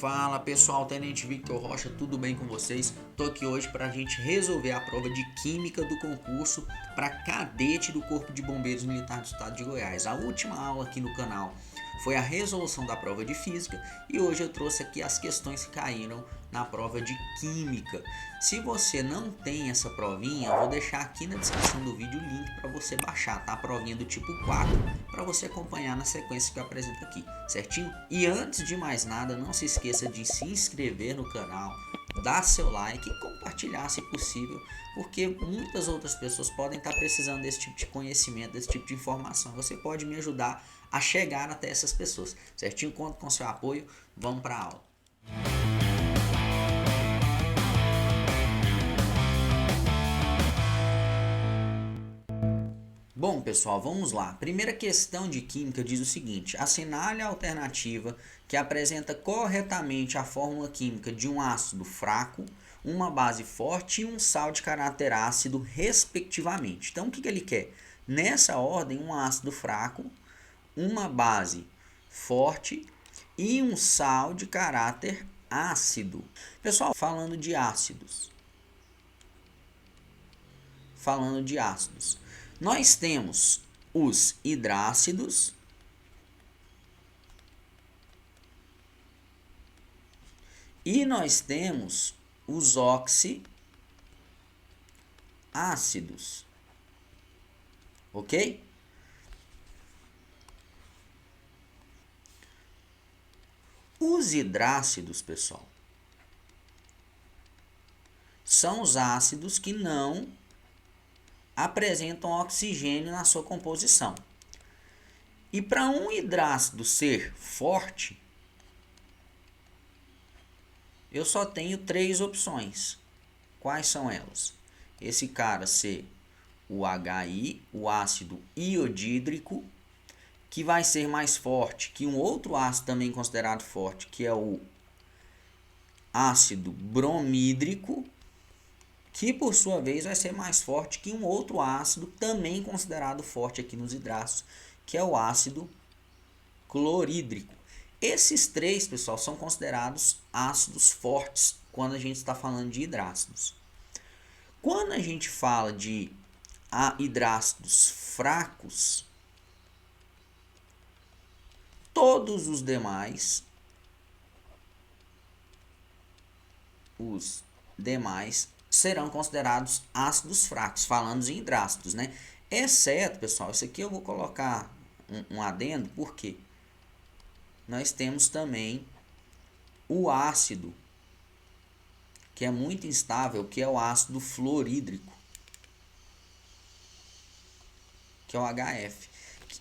Fala pessoal, Tenente Victor Rocha, tudo bem com vocês? Tô aqui hoje para a gente resolver a prova de Química do concurso para cadete do Corpo de Bombeiros Militar do Estado de Goiás. A última aula aqui no canal foi a resolução da prova de Física e hoje eu trouxe aqui as questões que caíram na prova de Química. Se você não tem essa provinha, eu vou deixar aqui na descrição do vídeo o link para você baixar, tá? A provinha do tipo 4 para você acompanhar na sequência que eu apresento aqui, certinho? E antes de mais nada, não se esqueça de se inscrever no canal, dar seu like e compartilhar se possível, porque muitas outras pessoas podem estar precisando desse tipo de conhecimento, desse tipo de informação. Você pode me ajudar a chegar até essas pessoas, certinho? Conto com seu apoio, vamos para a aula. Bom pessoal, vamos lá. Primeira questão de química diz o seguinte: assinale a alternativa que apresenta corretamente a fórmula química de um ácido fraco, uma base forte e um sal de caráter ácido, respectivamente. Então o que ele quer? Nessa ordem, um ácido fraco, uma base forte e um sal de caráter ácido. Pessoal, falando de ácidos. Nós temos os hidrácidos e nós temos os oxiácidos, ok? Os hidrácidos, pessoal, são os ácidos que não apresentam oxigênio na sua composição. E para um hidrácido ser forte, eu só tenho três opções. Quais são elas? Esse cara ser o HI, o ácido iodídrico, que vai ser mais forte que um outro ácido também considerado forte, que é o ácido bromídrico, que por sua vez vai ser mais forte que um outro ácido também considerado forte aqui nos hidrácidos, que é o ácido clorídrico. Esses três, pessoal, são considerados ácidos fortes quando a gente está falando de hidrácidos. Quando a gente fala de hidrácidos fracos, todos os demais serão considerados ácidos fracos, falando em hidrácidos, né? Exceto, pessoal, isso aqui eu vou colocar um adendo, porque nós temos também o ácido, que é muito instável, que é o ácido fluorídrico, que é o HF.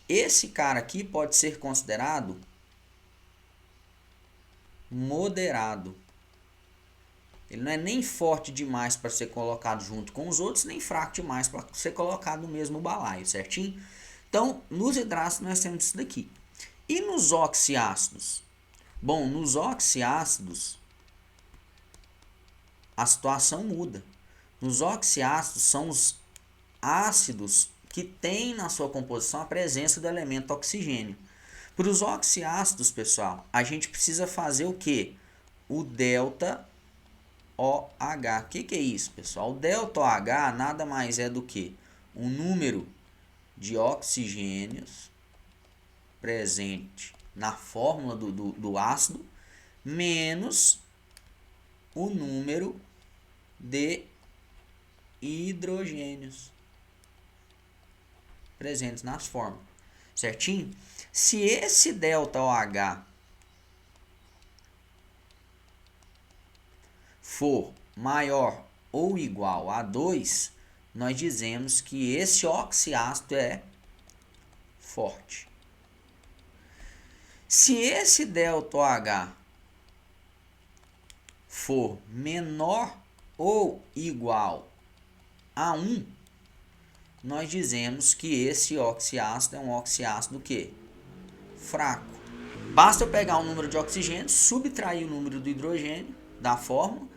Esse cara aqui pode ser considerado moderado. Ele não é nem forte demais para ser colocado junto com os outros, nem fraco demais para ser colocado no mesmo balaio, certinho? Então, nos hidrácidos nós temos isso daqui. E nos oxiácidos? Bom, nos oxiácidos a situação muda. Nos oxiácidos são os ácidos que têm na sua composição a presença do elemento oxigênio. Para os oxiácidos, pessoal, a gente precisa fazer o quê? O delta OH. O que é isso, pessoal? O delta OH nada mais é do que o número de oxigênios presente na fórmula do ácido menos o número de hidrogênios presentes nas fórmulas, certinho? Se esse delta OH for maior ou igual a 2, nós dizemos que esse oxiácido é forte. Se esse delta OH for menor ou igual a 1, nós dizemos que esse oxiácido é um oxiácido que? Fraco. Basta eu pegar o número de oxigênio, subtrair o número do hidrogênio da fórmula.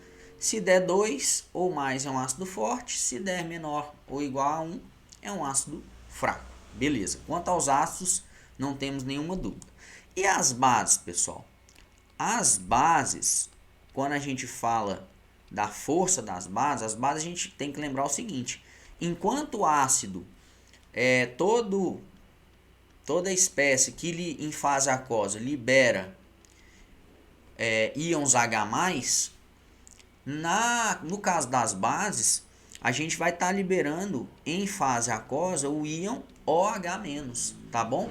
Se der 2 ou mais é um ácido forte, se der menor ou igual a 1 é um ácido fraco. Beleza. Quanto aos ácidos, não temos nenhuma dúvida. E as bases, pessoal? As bases, quando a gente fala da força das bases, as bases a gente tem que lembrar o seguinte: enquanto o ácido toda espécie que em fase aquosa libera íons H+, no caso das bases, a gente vai estar liberando em fase aquosa o íon OH-, tá bom?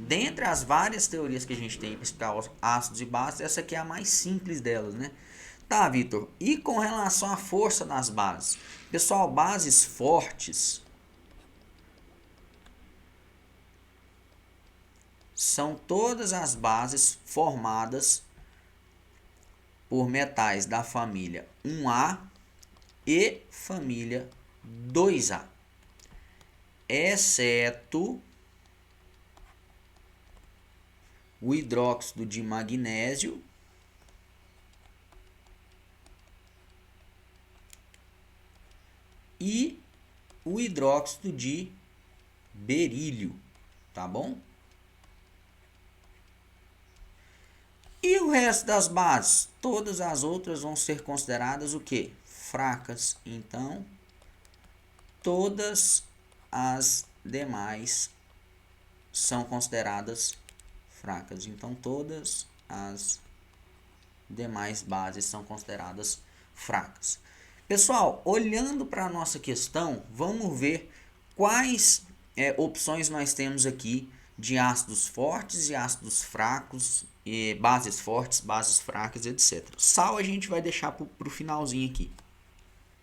Dentre as várias teorias que a gente tem para explicar os ácidos e bases, essa aqui é a mais simples delas, né? Tá, Vitor. E com relação à força das bases? Pessoal, bases fortes são todas as bases formadas por metais da família 1A e família 2A, exceto o hidróxido de magnésio e o hidróxido de berílio, tá bom? E o resto das bases? Todas as outras vão ser consideradas o quê? Fracas. Então, todas as demais são consideradas fracas. Então, todas as demais bases são consideradas fracas. Pessoal, olhando para a nossa questão, vamos ver quais opções nós temos aqui de ácidos fortes e ácidos fracos, e bases fortes, bases fracas, etc. Sal a gente vai deixar para o finalzinho aqui.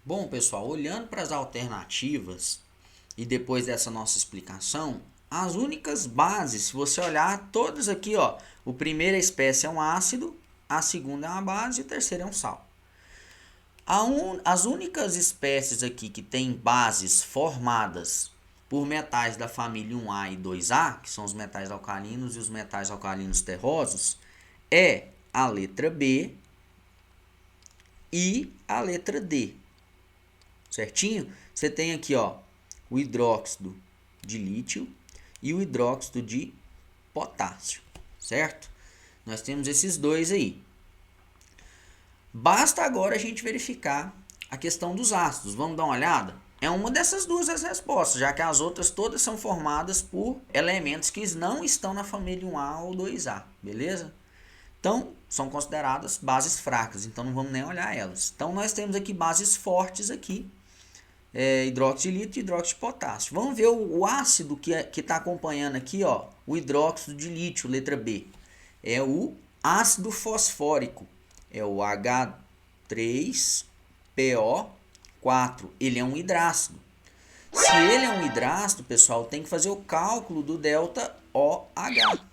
Bom, pessoal, olhando para as alternativas e depois dessa nossa explicação, as únicas bases, se você olhar todas aqui, ó, o primeira espécie é um ácido, a segunda é uma base e a terceira é um sal. As únicas espécies aqui que têm bases formadas por metais da família 1A e 2A, que são os metais alcalinos e os metais alcalinos terrosos, é a letra B e a letra D. Certinho? Você tem aqui, ó, o hidróxido de lítio e o hidróxido de potássio, certo? Nós temos esses dois aí. Basta agora a gente verificar a questão dos ácidos. Vamos dar uma olhada? É uma dessas duas as respostas, já que as outras todas são formadas por elementos que não estão na família 1A ou 2A, beleza? Então, são consideradas bases fracas, então não vamos nem olhar elas. Então, nós temos aqui bases fortes aqui, hidróxido de lítio e hidróxido de potássio. Vamos ver o ácido que está acompanhando aqui, ó, o hidróxido de lítio, letra B. É o ácido fosfórico, é o H3PO4. Ele é um hidrácido. Se ele é um hidrácido, pessoal, tem que fazer o cálculo do delta OH.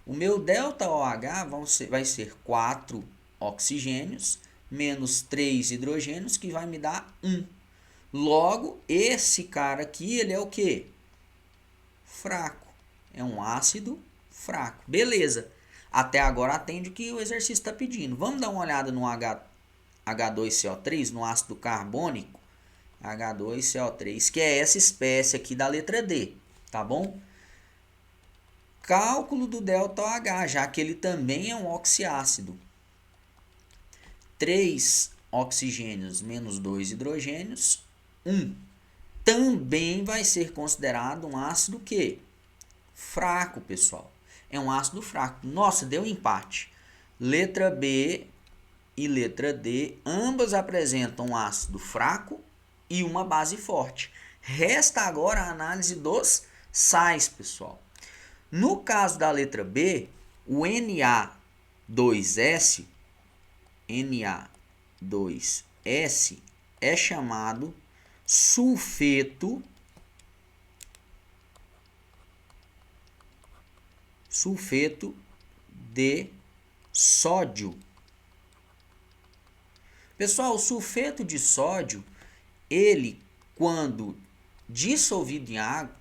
O meu delta OH vai ser 4 oxigênios menos 3 hidrogênios, que vai me dar 1. Logo, esse cara aqui, ele é o quê? Fraco. É um ácido fraco. Beleza. Até agora atende o que o exercício está pedindo. Vamos dar uma olhada no H2CO3, no ácido carbônico. H2CO3, que é essa espécie aqui da letra D, tá bom? Cálculo do delta OH, já que ele também é um oxiácido. 3 oxigênios menos 2 hidrogênios, 1. Também vai ser considerado um ácido que? Fraco, pessoal. É um ácido fraco. Nossa, deu empate. Letra B e letra D, ambas apresentam um ácido fraco e uma base forte. Resta agora a análise dos sais, pessoal. No caso da letra B, o Na2S é chamado sulfeto de sódio. Pessoal, o sulfeto de sódio, ele, quando dissolvido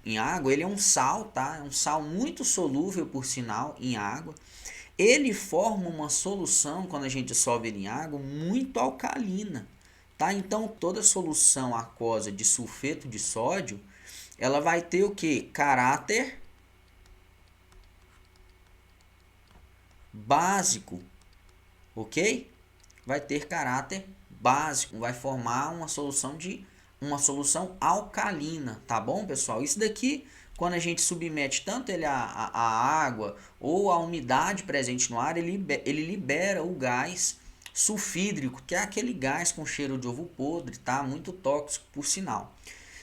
em água, ele é um sal, tá? É um sal muito solúvel, por sinal, em água. Ele forma uma solução, quando a gente dissolve ele em água, muito alcalina, tá? Então, toda solução aquosa de sulfeto de sódio, ela vai ter o quê? Caráter básico, ok? Vai ter caráter básico, vai formar uma solução alcalina, tá bom, pessoal? Isso daqui, quando a gente submete tanto ele à água ou à umidade presente no ar, ele libera o gás sulfídrico, que é aquele gás com cheiro de ovo podre, tá? Muito tóxico, por sinal.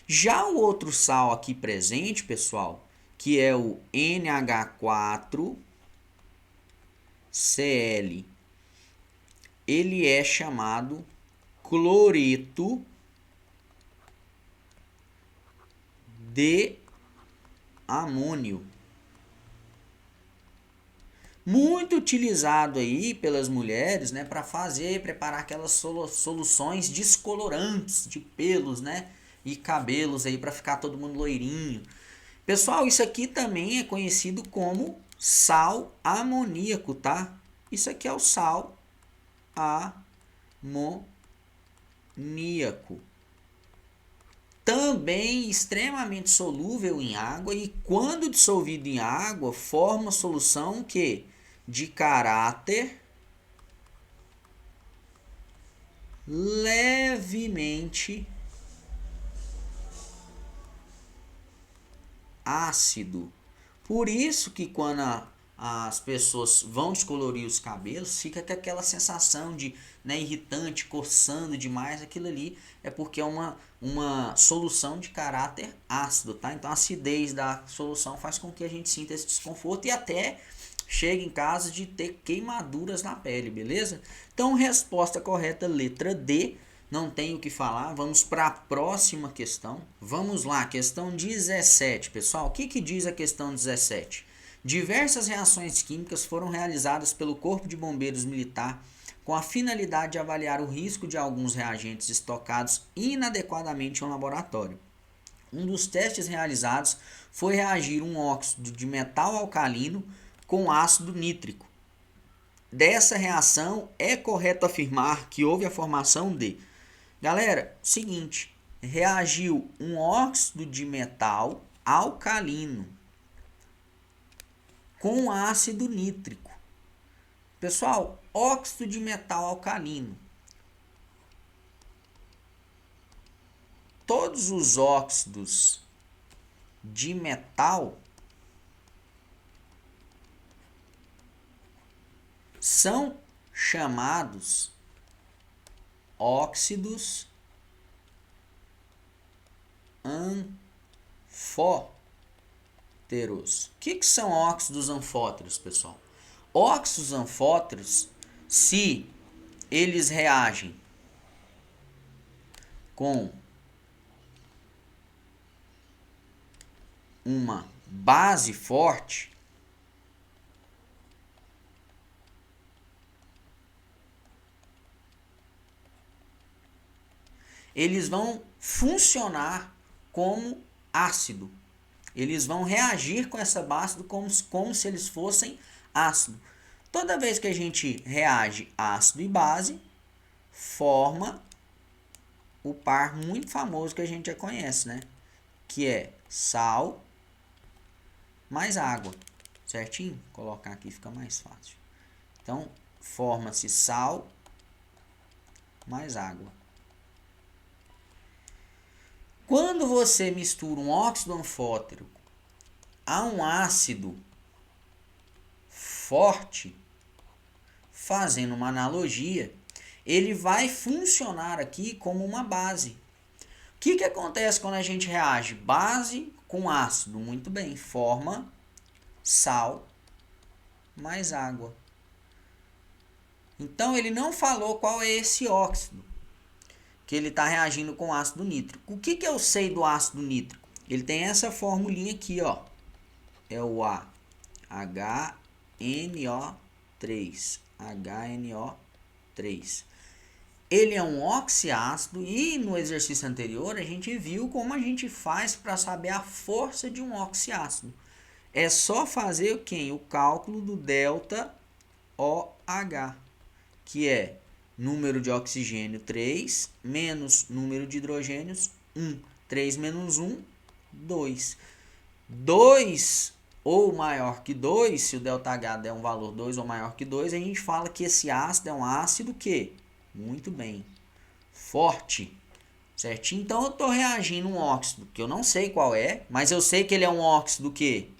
Já o outro sal aqui presente, pessoal, que é o NH4Cl, ele é chamado cloreto de amônio. Muito utilizado aí pelas mulheres, né, para preparar aquelas soluções descolorantes de pelos, né, e cabelos aí para ficar todo mundo loirinho. Pessoal, isso aqui também é conhecido como sal amoníaco, tá? Isso aqui é o sal amoníaco. Também extremamente solúvel em água e quando dissolvido em água forma solução que de caráter levemente ácido. Por isso que quando as pessoas vão descolorir os cabelos, fica com aquela sensação de, né, irritante, coçando demais. Aquilo ali é porque é uma solução de caráter ácido, tá? Então a acidez da solução faz com que a gente sinta esse desconforto e até chegue em caso de ter queimaduras na pele, beleza? Então, resposta correta, letra D. Não tenho o que falar. Vamos para a próxima questão. Vamos lá, questão 17, pessoal. O que diz a questão 17? Diversas reações químicas foram realizadas pelo Corpo de Bombeiros Militar com a finalidade de avaliar o risco de alguns reagentes estocados inadequadamente em um laboratório. Um dos testes realizados foi reagir um óxido de metal alcalino com ácido nítrico. Dessa reação, é correto afirmar que houve a formação de... Galera, seguinte, reagiu um óxido de metal alcalino com ácido nítrico. Pessoal, óxido de metal alcalino. Todos os óxidos de metal são chamados óxidos anfóteros. O que são óxidos anfóteros, pessoal? Óxidos anfóteros, se eles reagem com uma base forte, eles vão funcionar como ácido. Eles vão reagir com essa base como se eles fossem ácido. Toda vez que a gente reage ácido e base, forma o par muito famoso que a gente já conhece, né? Que é sal mais água, certinho? Vou colocar aqui, fica mais fácil. Então, forma-se sal mais água. Quando você mistura um óxido anfótero a um ácido forte, fazendo uma analogia, ele vai funcionar aqui como uma base. O que acontece quando a gente reage base com ácido? Muito bem, forma sal mais água. Então ele não falou qual é esse óxido que ele está reagindo com ácido nítrico. O que eu sei do ácido nítrico? Ele tem essa formulinha aqui, ó. É o HNO3. HNO3. Ele é um oxiácido e no exercício anterior a gente viu como a gente faz para saber a força de um oxiácido. É só fazer o cálculo do delta OH, que é número de oxigênio 3 menos número de hidrogênios 1. 3 menos 1, 2. 2 ou maior que 2, se o ΔH der um valor 2 ou maior que 2, a gente fala que esse ácido é um ácido que? Muito bem, forte, certinho? Então eu estou reagindo um óxido que eu não sei qual é, mas eu sei que ele é um óxido que?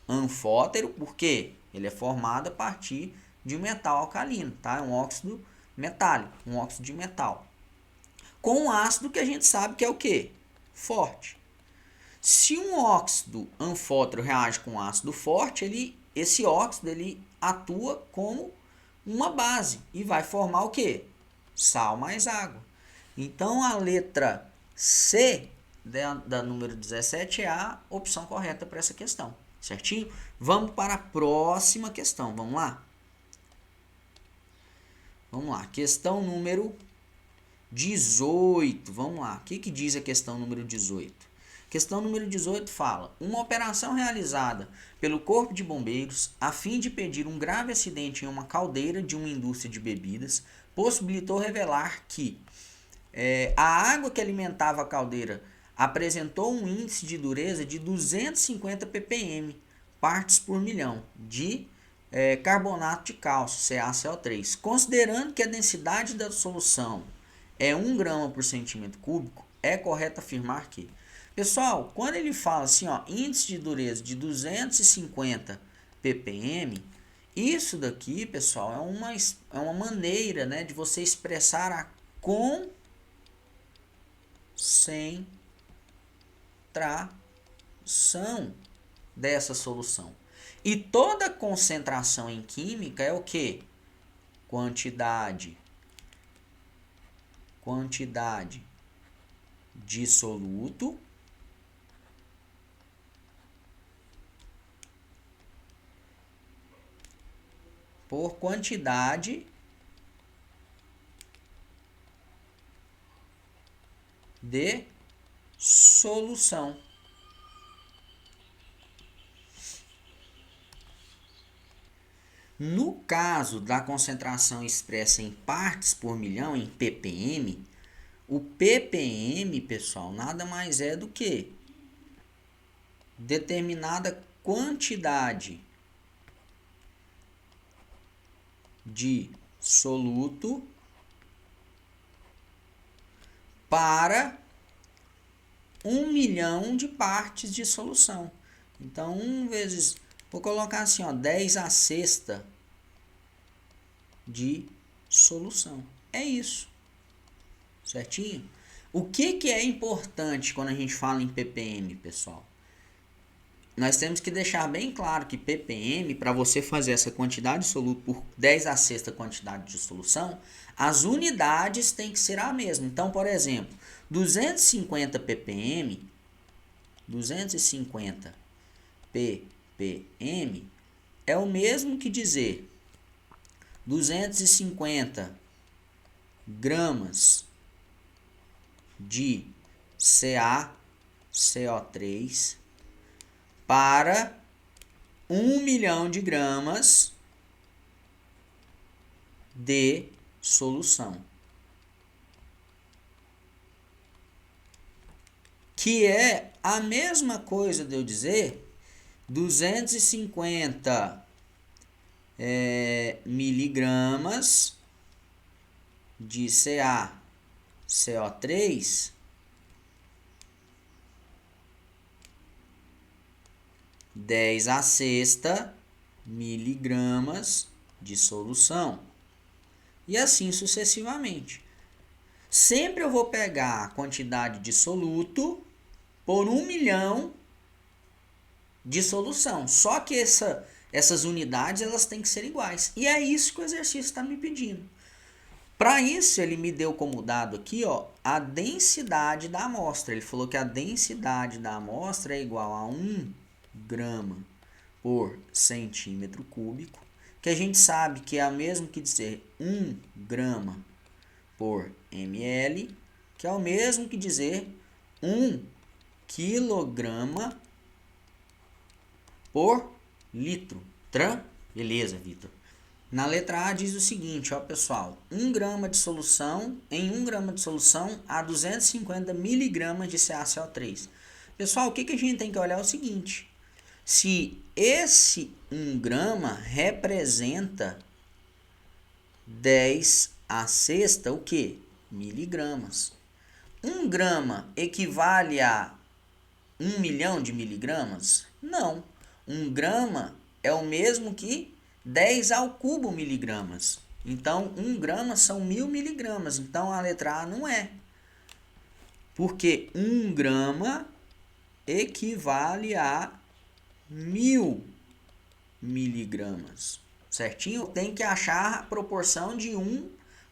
Anfótero, porque ele é formado a partir de um metal alcalino, tá? É um óxido metálico, um óxido de metal. Com um ácido que a gente sabe que é o quê? Forte. Se um óxido anfótero reage com um ácido forte, esse óxido ele atua como uma base e vai formar o quê? Sal mais água. Então a letra C da número 17 é a opção correta para essa questão, certinho? Vamos para a próxima questão, vamos lá? Vamos lá, questão número 18, vamos lá. O que diz a questão número 18? Questão número 18 fala: uma operação realizada pelo Corpo de Bombeiros a fim de impedir um grave acidente em uma caldeira de uma indústria de bebidas possibilitou revelar que a água que alimentava a caldeira apresentou um índice de dureza de 250 ppm, partes por milhão, de carbonato de cálcio, CaCO3. Considerando que a densidade da solução é 1 grama por centímetro cúbico, é correto afirmar que... Pessoal, quando ele fala assim, ó, índice de dureza de 250 ppm, isso daqui, pessoal, é uma maneira, né, de você expressar a concentração dessa solução. E toda concentração em química é o quê? Quantidade de soluto por quantidade de solução. No caso da concentração expressa em partes por milhão, em ppm, o ppm, pessoal, nada mais é do que determinada quantidade de soluto para 1 milhão de partes de solução. Então, 1 vezes, vou colocar assim, ó, 10 a sexta de solução. É isso. Certinho? O que é importante quando a gente fala em ppm, pessoal? Nós temos que deixar bem claro que ppm, para você fazer essa quantidade de soluto por 10 a sexta quantidade de solução, as unidades têm que ser a mesma. Então, por exemplo, 250 ppm é o mesmo que dizer 250 gramas de CaCO3 para 1 milhão de gramas de solução. Que é a mesma coisa de eu dizer 250 miligramas de CaCO3 10 a sexta miligramas de solução. E assim sucessivamente. Sempre eu vou pegar a quantidade de soluto por 1 milhão de solução. Só que essas unidades elas têm que ser iguais. E é isso que o exercício está me pedindo. Para isso, ele me deu como dado aqui, ó, a densidade da amostra. Ele falou que a densidade da amostra é igual a 1 grama por centímetro cúbico, que a gente sabe que é o mesmo que dizer 1 grama por ml, que é o mesmo que dizer 1 quilograma por litro. Beleza, Vitor? Na letra A diz o seguinte, ó, pessoal, 1 grama de solução, em 1 grama de solução há 250 miligramas de CaCO3. Pessoal, o que a gente tem que olhar é o seguinte, se esse 1 grama representa 10 à sexta, o quê? Miligramas. 1 grama equivale a 1 milhão de miligramas? Não. 1 grama é o mesmo que 10 ao cubo miligramas. Então, 1 grama são 1000 miligramas. Então, a letra A não é. Porque 1 grama equivale a 1000 miligramas. Certinho? Tem que achar a proporção de 1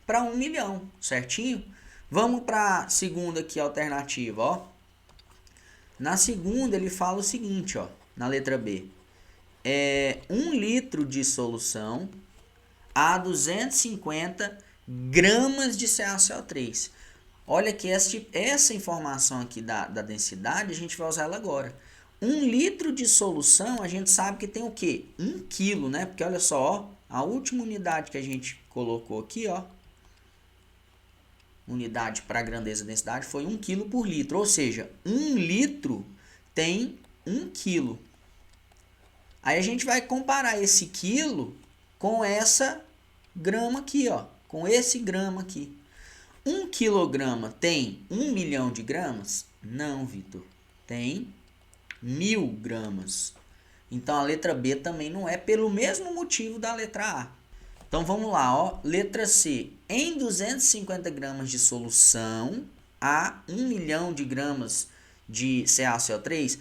para 1 milhão. Certinho? Vamos para a segunda aqui, alternativa, ó. Na segunda, ele fala o seguinte, ó, na letra B. 1 litro de solução a 250 gramas de CaCO3. Olha que essa informação aqui da densidade, a gente vai usar ela agora. 1 litro de solução, a gente sabe que tem o quê? 1 quilo, né? Porque olha só, ó, a última unidade que a gente colocou aqui, ó, unidade para grandeza e densidade foi 1 quilo por litro. Ou seja, 1 litro tem 1 quilo. Aí a gente vai comparar esse quilo com essa grama aqui, ó. Com esse grama aqui. 1 quilograma tem 1 milhão de gramas? Não, Vitor. Tem 1000 gramas. Então a letra B também não é pelo mesmo motivo da letra A. Então vamos lá, ó. Letra C. Em 250 gramas de solução a 1 milhão de gramas de CaCO3.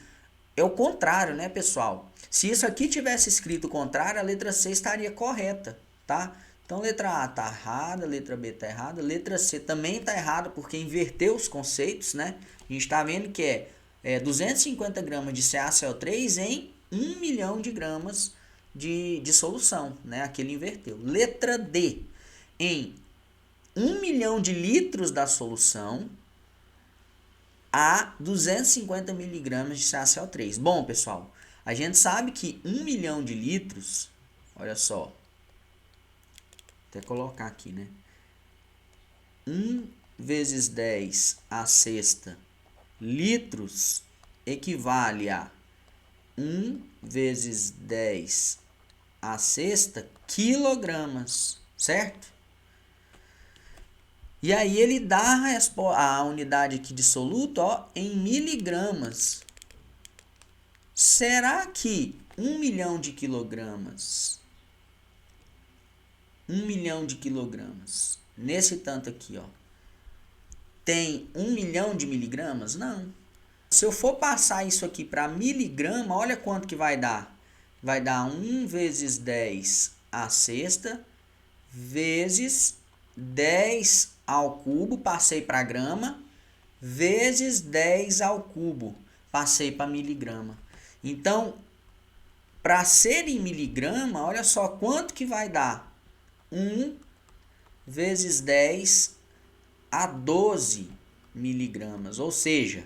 É o contrário, né, pessoal? Se isso aqui tivesse escrito o contrário, a letra C estaria correta, tá? Então, letra A está errada, letra B está errada, letra C também está errada, porque inverteu os conceitos, né? A gente está vendo que é 250 gramas de CaCO3 em 1 milhão de gramas de solução, né? Aqui ele inverteu. Letra D. Em 1 milhão de litros da solução a 250 miligramas de CaCO3. Bom, pessoal, a gente sabe que 1 milhão de litros, olha só, vou até colocar aqui, né? 1 vezes 10 à sexta litros equivale a 1 vezes 10 à sexta quilogramas, certo? E aí ele dá a unidade aqui de soluto, ó, em miligramas. Será que 1 milhão de quilogramas, 1 milhão de quilogramas, nesse tanto aqui, ó, tem 1 milhão de miligramas? Não. Se eu for passar isso aqui para miligrama, olha quanto que vai dar. Vai dar 1 vezes 10 à sexta vezes 10 ao cubo, passei para grama, vezes 10 ao cubo, passei para miligrama. Então, para ser em miligrama, olha só quanto que vai dar. 1 vezes 10 a 12 miligramas. Ou seja,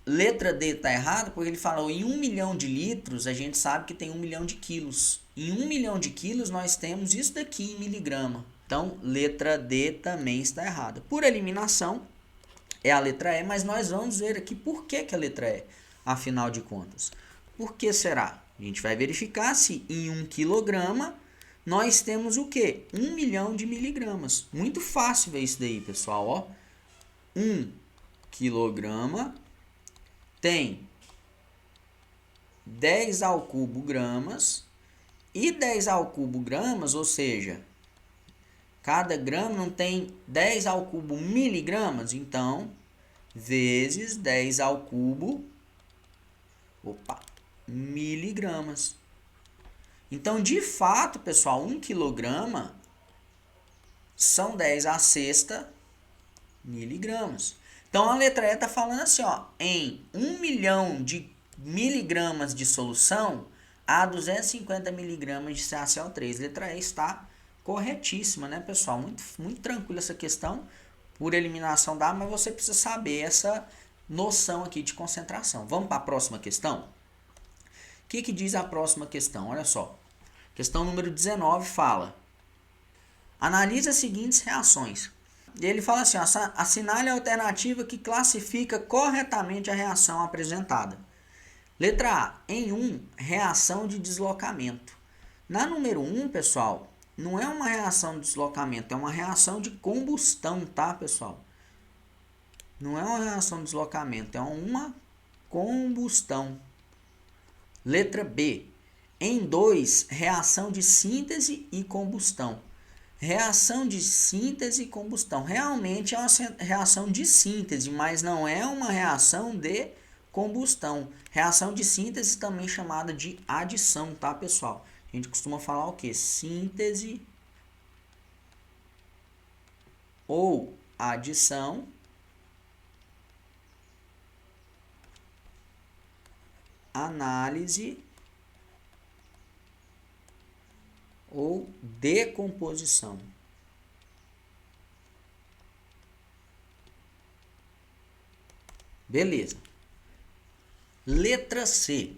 letra D está errada porque ele falou em 1 milhão de litros, a gente sabe que tem 1 milhão de quilos. Em 1 milhão de quilos, nós temos isso daqui em miligrama. Então, letra D também está errada. Por eliminação, é a letra E, mas nós vamos ver aqui por que a letra E, afinal de contas. Por que será? A gente vai verificar se em 1 quilograma nós temos o quê? 1 milhão de miligramas. Muito fácil ver isso daí, pessoal. Ó. 1 quilograma tem 10 ao cubo gramas. E 10 ao cubo gramas, ou seja, cada grama não tem 10 ao cubo miligramas. Então, vezes 10 ao cubo, miligramas. Então, de fato, pessoal, 1 quilograma são 10 à sexta miligramas. Então, a letra E está falando assim, ó, em 1 milhão de miligramas de solução a 250 miligramas de CaCO3. Letra E está corretíssima, né, pessoal? Muito tranquila essa questão. Por eliminação dá, mas você precisa saber essa noção aqui de concentração. Vamos para a próxima questão? O que diz a próxima questão? Olha só. Questão número 19 fala: analise as seguintes reações. E ele fala assim, ó, assinale a alternativa que classifica corretamente a reação apresentada. Letra A, em 1, reação de deslocamento. Na número 1, pessoal, não é uma reação de deslocamento, é uma reação de combustão, tá, pessoal? Não é uma reação de deslocamento, é uma combustão. Letra B, em 2, reação de síntese e combustão. Reação de síntese e combustão. Realmente é uma reação de síntese, mas não é uma reação de combustão. Reação de síntese também chamada de adição, tá, pessoal? A gente costuma falar o quê? Síntese ou adição. Análise ou decomposição. Beleza. Letra C.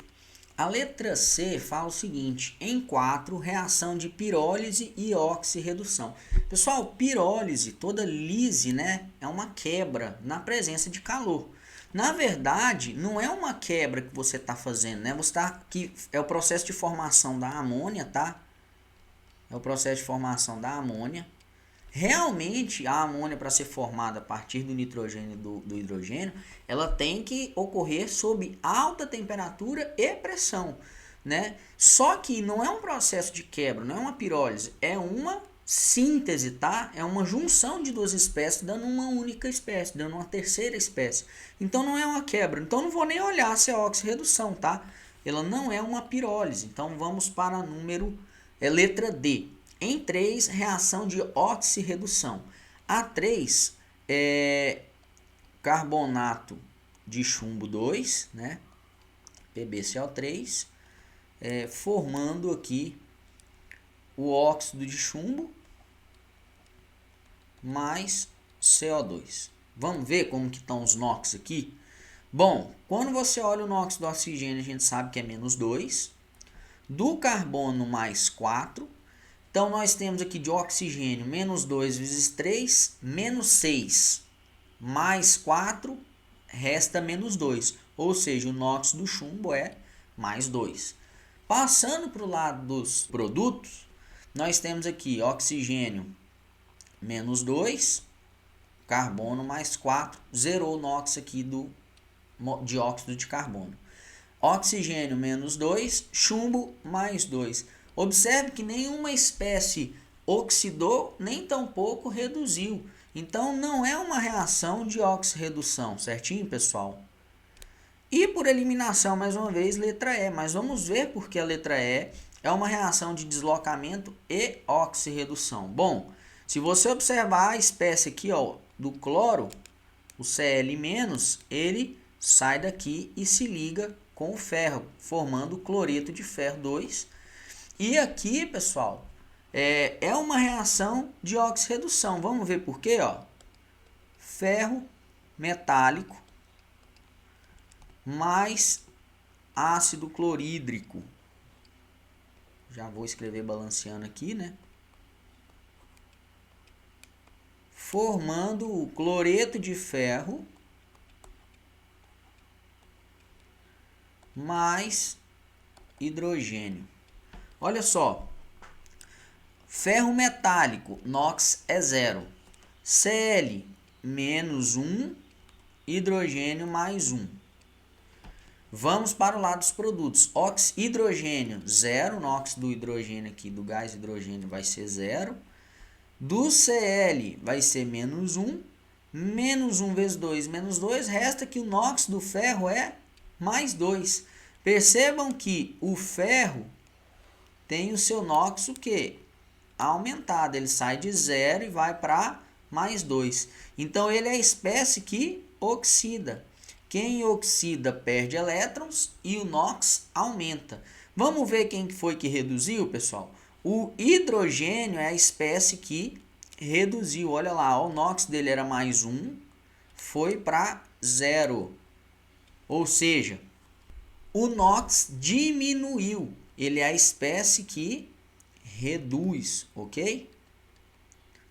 A letra C fala o seguinte: em 4, reação de pirólise e oxirredução. Pessoal, pirólise, toda lise, né, é uma quebra na presença de calor. Na verdade, não é uma quebra que você está fazendo, né? Você tá aqui, é o processo de formação da amônia, tá? É o processo de formação da amônia. Realmente, a amônia, para ser formada a partir do nitrogênio e do hidrogênio, ela tem que ocorrer sob alta temperatura e pressão, né? Só que não é um processo de quebra, não é uma pirólise, é uma síntese, tá? É uma junção de duas espécies dando uma única espécie, dando uma terceira espécie. Então não é uma quebra. Então não vou nem olhar se é oxirredução, tá? Ela não é uma pirólise. Então vamos para letra D. Em 3, reação de oxirredução. A3 é carbonato de chumbo 2, né? PbCO3, formando aqui o óxido de chumbo mais CO2. Vamos ver como que estão os NOx aqui? Bom, quando você olha o NOx do oxigênio, a gente sabe que é menos 2. Do carbono, mais 4. Então, nós temos aqui de oxigênio, menos 2 vezes 3, menos 6. Mais 4, resta menos 2. Ou seja, o NOx do chumbo é mais 2. Passando para o lado dos produtos, nós temos aqui oxigênio menos 2, carbono mais 4, zerou o NOx aqui do dióxido de carbono. Oxigênio menos 2, chumbo mais 2. Observe que nenhuma espécie oxidou, nem tampouco reduziu. Então, não é uma reação de oxirredução, certinho, pessoal? E por eliminação, mais uma vez, letra E. Mas vamos ver porque a letra E é uma reação de deslocamento e oxirredução. Bom, se você observar a espécie aqui, ó, do cloro, o Cl-, ele sai daqui e se liga com o ferro, formando o cloreto de ferro 2. E aqui, pessoal, é uma reação de oxirredução. Vamos ver por quê, ó. Ferro metálico mais ácido clorídrico. Já vou escrever balanceando aqui, né? Formando o cloreto de ferro mais hidrogênio. Olha só. Ferro metálico, NOx é 0. Cl, menos 1, hidrogênio mais 1. Vamos para o lado dos produtos. Hidrogênio, 0. NOx do hidrogênio aqui, do gás hidrogênio, vai ser 0. Do Cl vai ser menos 1. Menos 1 vezes 2, menos 2. Resta que o NOx do ferro é mais 2. Percebam que o ferro tem o seu NOx o quê? Aumentado. Ele sai de 0 e vai para mais 2. Então, ele é a espécie que oxida. Quem oxida perde elétrons e o NOx aumenta. Vamos ver quem foi que reduziu, pessoal? O hidrogênio é a espécie que reduziu. Olha lá, o NOx dele era mais 1, foi para 0. Ou seja, o NOx diminuiu. Ele é a espécie que reduz, ok?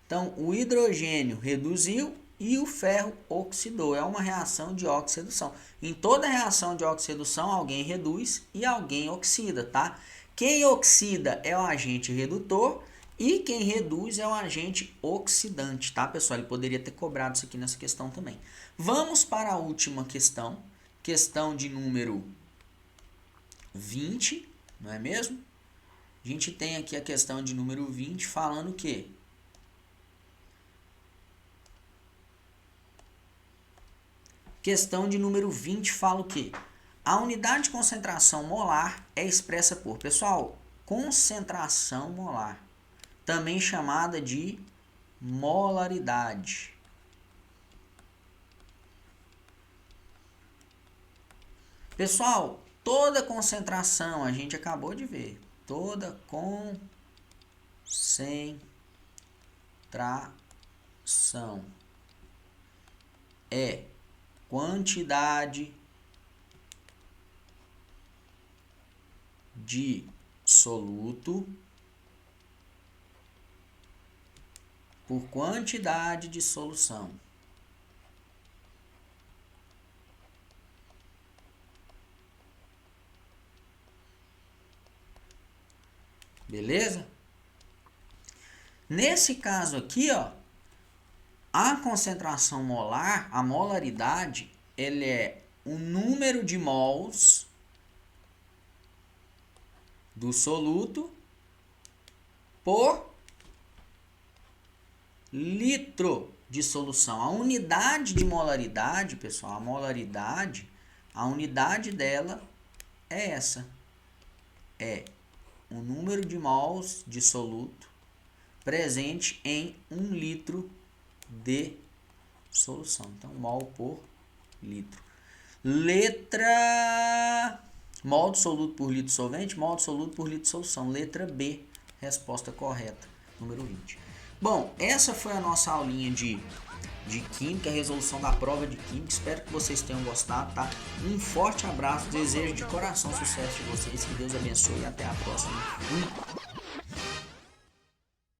Então, o hidrogênio reduziu e o ferro oxidou. É uma reação de oxo-redução. Em toda reação de oxo-redução, alguém reduz e alguém oxida, tá? Quem oxida é o agente redutor e quem reduz é o agente oxidante, tá, pessoal? Ele poderia ter cobrado isso aqui nessa questão também. Vamos para a última questão, questão de número 20, não é mesmo? A gente tem aqui a questão de número 20 falando o quê? Questão de número 20 fala o quê? A unidade de concentração molar é expressa por, pessoal, concentração molar, também chamada de molaridade. Pessoal, toda concentração, a gente acabou de ver, toda concentração é quantidade de soluto por quantidade de solução. Beleza? Nesse caso aqui, ó, a concentração molar, a molaridade, ele é o número de mols do soluto por litro de solução. A unidade de molaridade, pessoal, a molaridade, a unidade dela é essa. É o número de mols de soluto presente em 1 litro de solução. Então, mol por litro. Letra... Mol de soluto por litro solvente, mol de soluto por litro de solução. Letra B, resposta correta, número 20. Bom, essa foi a nossa aulinha de Química, resolução da prova de Química. Espero que vocês tenham gostado, tá? Um forte abraço, desejo de coração sucesso de vocês, que Deus abençoe e até a próxima.